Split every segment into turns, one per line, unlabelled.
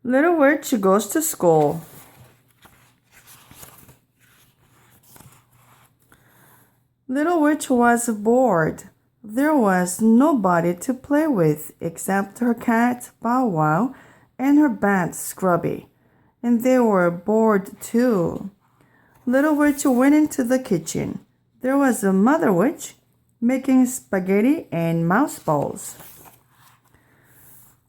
Little witch goes to school. Little witch was bored. There was nobody to play with except her cat, Bow Wow, and her bat, Scrubby. And they were bored too. Little witch went into the kitchen. There was a mother witch making spaghetti and mouse balls.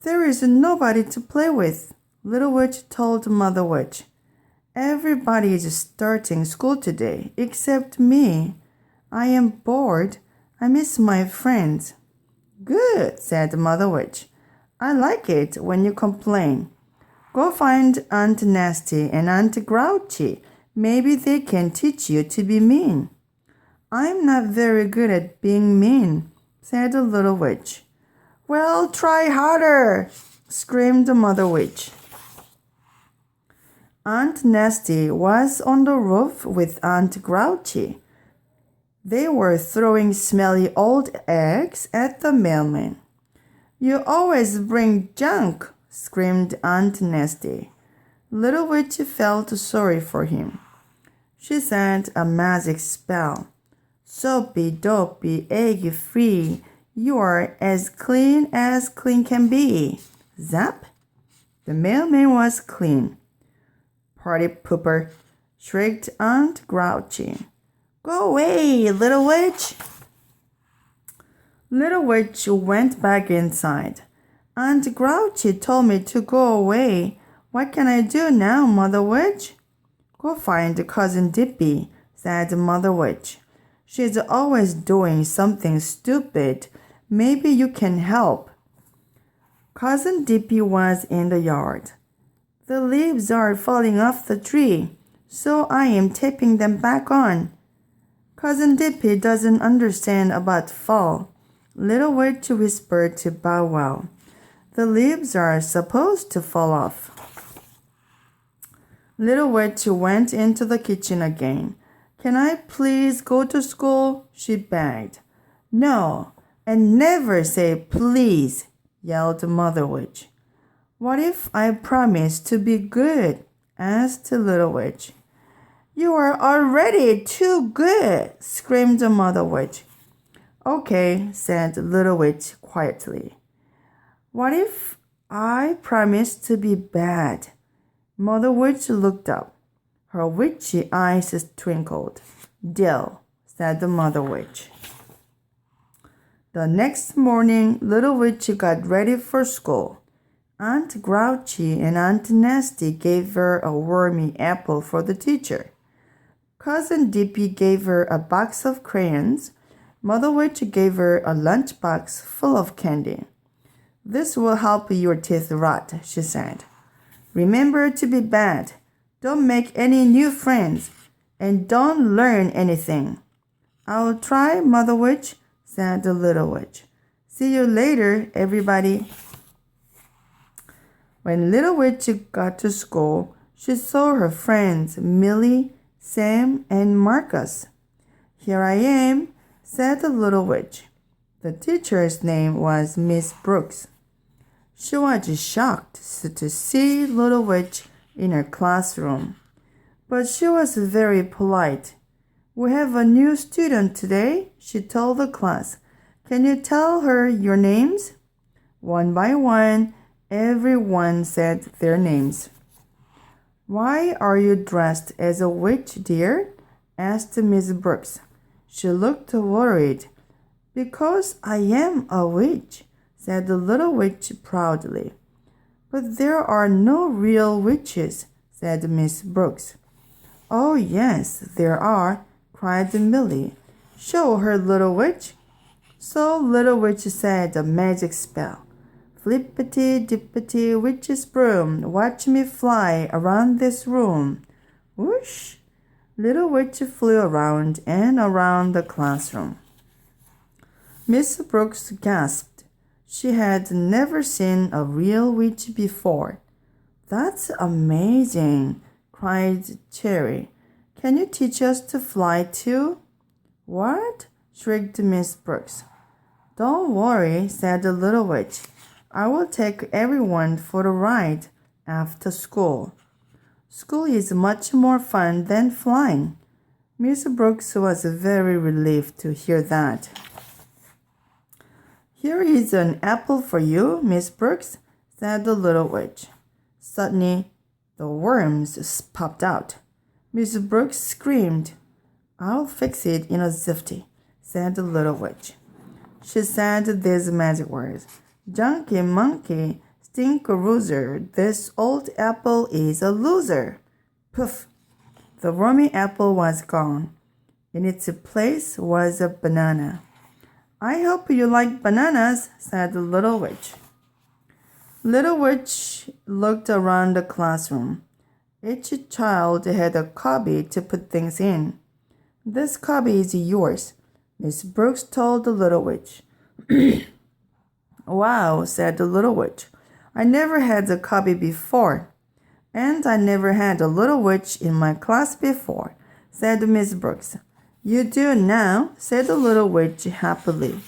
There is nobody to play with, Little witch told Mother witch. Everybody is starting school today except me. I am bored. I miss my friends. Good, said Mother witch. I like it when you complain. Go find Aunt Nasty and Aunt Grouchy. Maybe they can teach you to be mean. I'm not very good at being mean, said the little witch. Well, try harder, screamed the Mother witch. Aunt Nasty was on the roof with Aunt Grouchy. They were throwing smelly old eggs at the mailman. You always bring junk, screamed Aunt Nasty. Little Witch felt sorry for him. She said a magic spell. Soapy dopey, egg free, you are as clean can be. Zap! The mailman was clean. Party pooper, shrieked Aunt Grouchy. Go away, Little Witch! Little Witch went back inside. Aunt Grouchy told me to go away. What can I do now, Mother Witch? Go find Cousin Dippy, said Mother Witch. She's always doing something stupid. Maybe you can help. Cousin Dippy was in the yard. The leaves are falling off the tree, so I am taping them back on. Cousin Dippy doesn't understand about fall, Little Witch whispered to Bow Wow. The leaves are supposed to fall off. Little Witch went into the kitchen again. Can I please go to school? She begged. No, and never say please, yelled Mother Witch. What if I promise to be good? Asked Little Witch. You are already too good, screamed the Mother Witch. Okay, said Little Witch quietly. What if I promise to be bad? Mother Witch looked up. Her witchy eyes twinkled. Deal, said the Mother Witch. The next morning, Little Witch got ready for school. Aunt Grouchy and Aunt Nasty gave her a wormy apple for the teacher. Cousin Dippy gave her a box of crayons. Mother Witch gave her a lunchbox full of candy. This will help your teeth rot, she said. Remember to be bad. Don't make any new friends. And don't learn anything. I'll try, Mother Witch, said the Little Witch. See you later, everybody. When Little Witch got to school, she saw her friends Millie, Sam, and Marcus. Here I am, said the Little Witch. The teacher's name was Miss Brooks. She was shocked to see Little Witch in her classroom, but she was very polite. We have a new student today, she told the class. Can you tell her your names? One by one, everyone said their names. Why are you dressed as a witch, dear? Asked Miss Brooks. She looked worried. Because I am a witch, said the Little Witch proudly. But there are no real witches, said Miss Brooks. Oh, yes, there are, cried Millie. Show her, Little Witch. So Little Witch said a magic spell. Flippity-dippity witch's broom, watch me fly around this room. Whoosh! Little Witch flew around and around the classroom. Miss Brooks gasped. She had never seen a real witch before. That's amazing, cried Cherry. Can you teach us to fly too? What? Shrieked Miss Brooks. Don't worry, said the Little Witch. I will take everyone for a ride. after school. School is much more fun than flying. Miss Brooks was very relieved to hear that. Here is an apple for you, Miss Brooks, said the little witch. Suddenly, the worms popped out. Miss Brooks screamed. I'll fix it in a jiffy, said the little witch. She said these magic words. Junkie monkey, stinkeroozer, this old apple is a loser. Poof! The wormy apple was gone. In its place was a banana. I hope you like bananas, said the little witch. Little witch looked around the classroom. Each child had a cubby to put things in. This cubby is yours, Miss Brooks told the little witch. Wow, said the little witch. I never had a cubby before. And I never had a little witch in my class before, said Miss Brooks. You do now, said the little witch happily.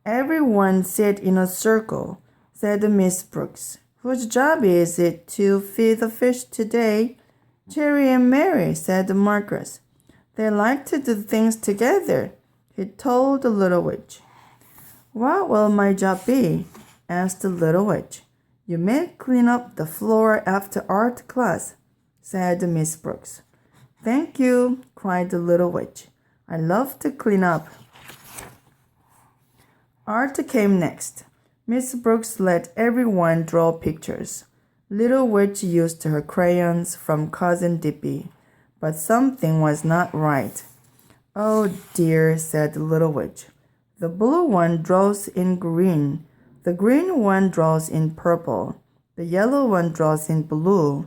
Everyone sit in a circle, said Miss Brooks. Whose job is it to feed the fish today? Cherry and Mary, said Marcus. They like to do things together, he told the little witch. What will my job be? Asked the little witch. You may clean up the floor after art class, said Miss Brooks. Thank you, cried the little witch. I love to clean up. Art came next. Miss Brooks let everyone draw pictures. Little witch used her crayons from Cousin Dippy, but something was not right. Oh dear, said the little witch. The blue one draws in green. The green one draws in purple. The yellow one draws in blue.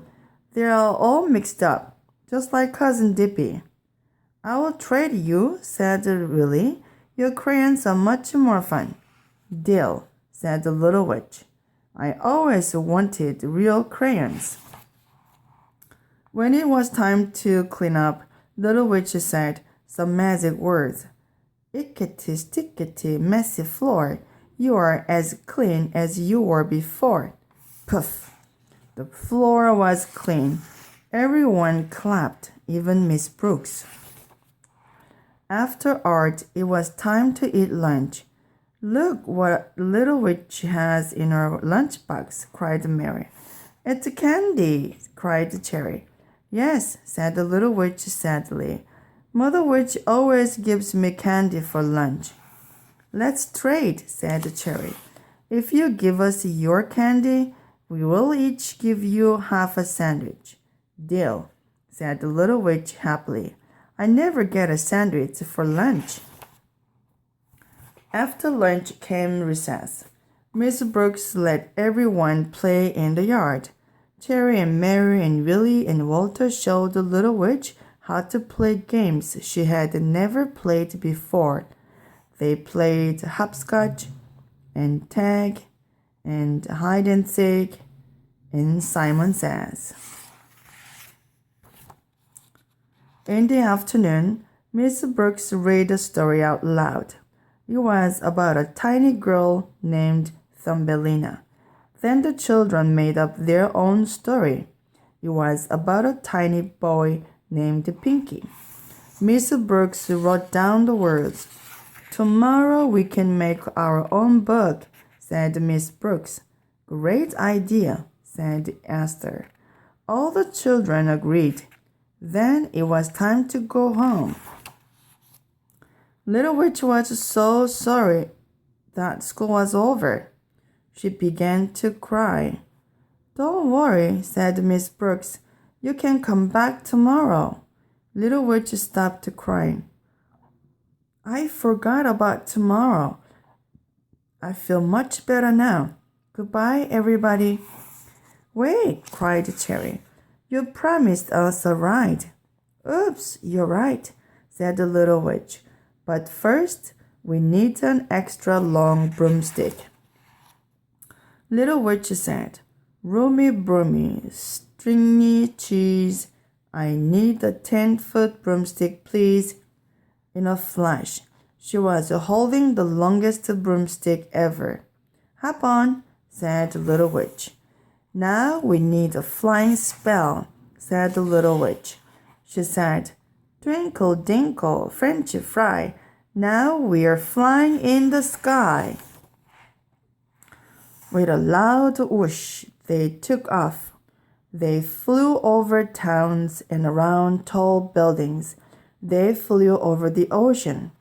They are all mixed up, just like Cousin Dippy. I will trade you, said Willie. Your crayons are much more fun. Deal, said the little witch. I always wanted real crayons. When it was time to clean up, little witch said some magic words. Ickety stickety messy floor, you are as clean as you were before. Poof! The floor was clean. Everyone clapped, even Miss Brooks. After art, it was time to eat lunch. Look what Little Witch has in her lunchbox, cried Mary. It's candy, cried Cherry. Yes, said the Little Witch sadly. Mother Witch always gives me candy for lunch. Let's trade, said Cherry. If you give us your candy, we will each give you half a sandwich. Deal, said the Little Witch happily. I never get a sandwich for lunch. After lunch came recess. Miss Brooks let everyone play in the yard. Cherry and Mary and Willie and Walter showed the Little Witch how to play games she had never played before. They played hopscotch and tag and hide and seek and Simon Says. In the afternoon, Miss Brooks read a story out loud. It was about a tiny girl named Thumbelina. Then the children made up their own story. It was about a tiny boy named Pinky. Miss Brooks wrote down the words. Tomorrow we can make our own book, said Miss Brooks. Great idea, said Esther. All the children agreed. Then it was time to go home. Little Witch was so sorry that school was over. She began to cry. Don't worry, said Miss Brooks. You can come back tomorrow. Little Witch stopped crying. I forgot about tomorrow. I feel much better now. Goodbye, everybody. Wait, cried Cherry. You promised us a ride. Oops, you're right, said the Little Witch. But first, we need an extra long broomstick. Little Witch said, Roomy broomy, stringy cheese, I need a 10-foot broomstick, please. In a flash, she was holding the longest broomstick ever. Hop on, said Little Witch. Now we need a flying spell, said the little witch. She said, Twinkle, dinkle, Frenchy fry, now we are flying in the sky. With a loud whoosh, they took off. They flew over towns and around tall buildings. They flew over the ocean.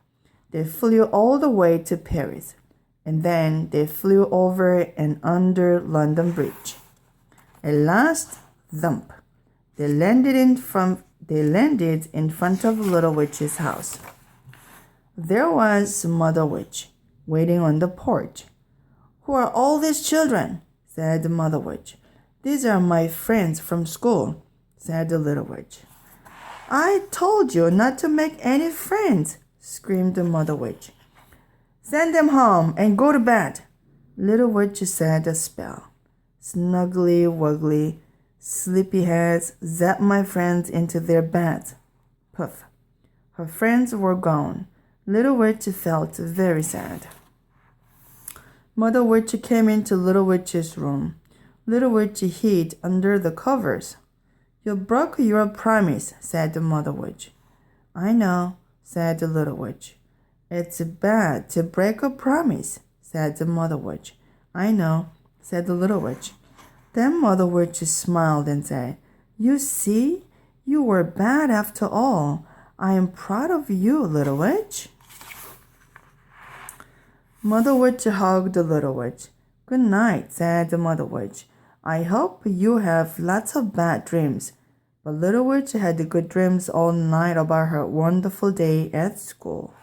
They flew all the way to Paris. And then they flew over and under London Bridge. At last, thump, they landed in front of Little Witch's house. There was Mother Witch waiting on the porch. Who are all these children? Said the Mother Witch. These are my friends from school, said the Little Witch. I told you not to make any friends, screamed the Mother Witch. Send them home and go to bed. Little Witch said a spell. Snuggly wuggly, sleepyheads zapped my friends into their beds. Puff. Her friends were gone. Little Witch felt very sad. Mother Witch came into Little Witch's room. Little Witch hid under the covers. You broke your promise, said the Mother Witch. I know, said the Little Witch. It's bad to break a promise, said the Mother Witch. I know, said the Little Witch. Then Mother Witch smiled and said, You see, you were bad after all. I am proud of you, Little Witch. Mother Witch hugged the Little Witch. Good night, said the Mother Witch. I hope you have lots of bad dreams. But Little Witch had good dreams all night about her wonderful day at school.